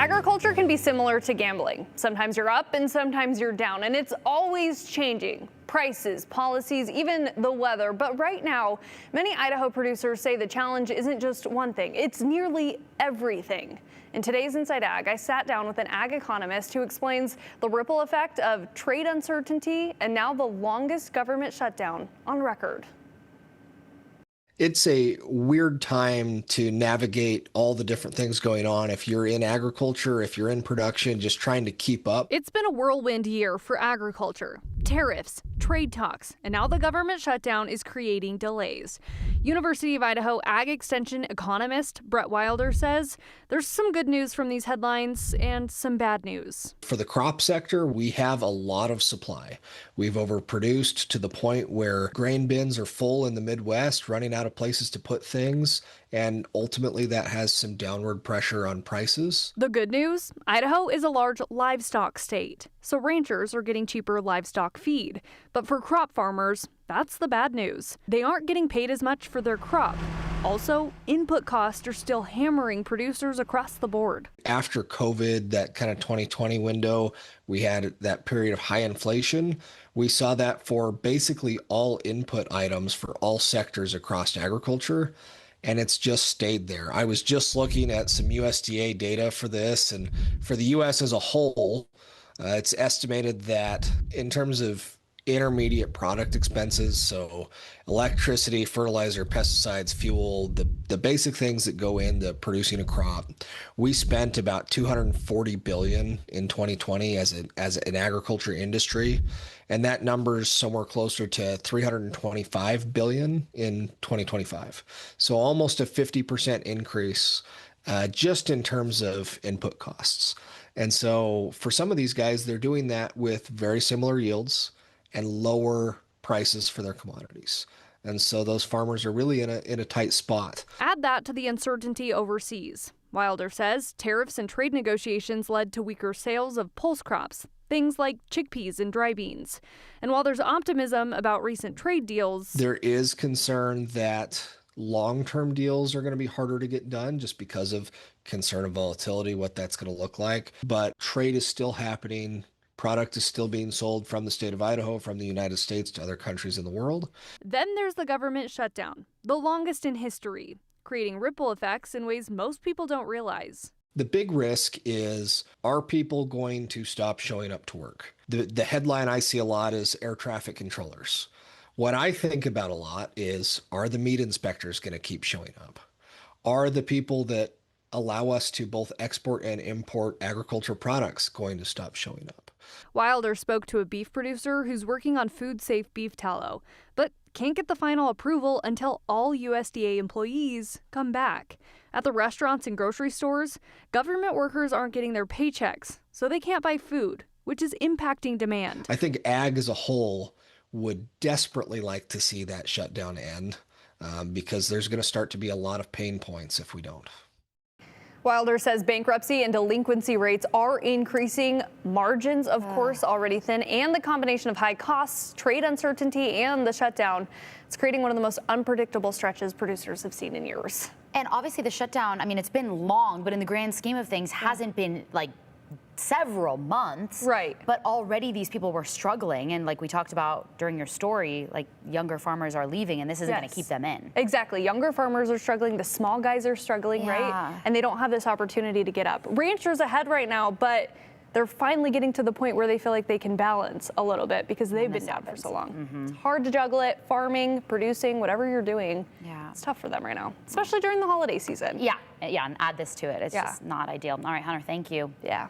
Agriculture can be similar to gambling. Sometimes you're up and sometimes you're down, and it's always changing. Prices, policies, even the weather. But right now, many Idaho producers say the challenge isn't just one thing, it's nearly everything. In today's Inside Ag, I sat down with an ag economist who explains the ripple effect of trade uncertainty and now the longest government shutdown on record. It's a weird time to navigate all the different things going on. If you're in agriculture, if you're in production, just trying to keep up. It's been a whirlwind year for agriculture. Tariffs, trade talks, and now the government shutdown is creating delays. University of Idaho Ag Extension economist Brett Wilder says there's some good news from these headlines and some bad news. For the crop sector, we have a lot of supply. We've overproduced to the point where grain bins are full in the Midwest, running out of places to put things, and ultimately that has some downward pressure on prices. The good news? Idaho is a large livestock state, so ranchers are getting cheaper livestock feed. But for crop farmers, that's the bad news. They aren't getting paid as much for their crop. Also, input costs are still hammering producers across the board. After COVID, that kind of 2020 window, we had that period of high inflation. We saw that for basically all input items for all sectors across agriculture, and it's just stayed there. I was just looking at some USDA data for this, and for the U.S. as a whole, it's estimated that in terms of intermediate product expenses, so electricity, fertilizer, pesticides, fuel, the basic things that go into producing a crop, we spent about $240 billion in 2020 as an agriculture industry, and that number's somewhere closer to $325 billion in 2025. So almost a 50% increase just in terms of input costs. And so for some of these guys, they're doing that with very similar yields and lower prices for their commodities. And so those farmers are really in a tight spot. Add that to the uncertainty overseas. Wilder says tariffs and trade negotiations led to weaker sales of pulse crops, things like chickpeas and dry beans. And while there's optimism about recent trade deals, there is concern that long-term deals are going to be harder to get done just because of concern of volatility, what that's going to look like. But trade is still happening. Product is still being sold from the state of Idaho, from the United States to other countries in the world. Then there's the government shutdown, the longest in history, creating ripple effects in ways most people don't realize. The big risk is, are people going to stop showing up to work? The headline I see a lot is air traffic controllers. What I think about a lot is, are the meat inspectors going to keep showing up? Are the people that allow us to both export and import agriculture products going to stop showing up? Wilder spoke to a beef producer who's working on food-safe beef tallow, but can't get the final approval until all USDA employees come back. At the restaurants and grocery stores, government workers aren't getting their paychecks, so they can't buy food, which is impacting demand. I think ag as a whole would desperately like to see that shutdown end because there's going to start to be a lot of pain points if we don't. Wilder says bankruptcy and delinquency rates are increasing, margins, of course, already thin, and the combination of high costs, trade uncertainty, and the shutdown. It's creating one of the most unpredictable stretches producers have seen in years. And obviously the shutdown, I mean, it's been long, but in the grand scheme of things, hasn't been like several months. Right. But already these people were struggling. And like we talked about during your story, like younger farmers are leaving and this isn't going to keep them in. Exactly. Younger farmers are struggling. The small guys are struggling, right? And they don't have this opportunity to get up. Ranchers ahead right now, but they're finally getting to the point where they feel like they can balance a little bit because they've been down for so long. It's hard to juggle it, farming, producing, whatever you're doing. It's tough for them right now, especially during the holiday season. Yeah, and add this to it. It's just not ideal. All right, Hunter, thank you. Yeah.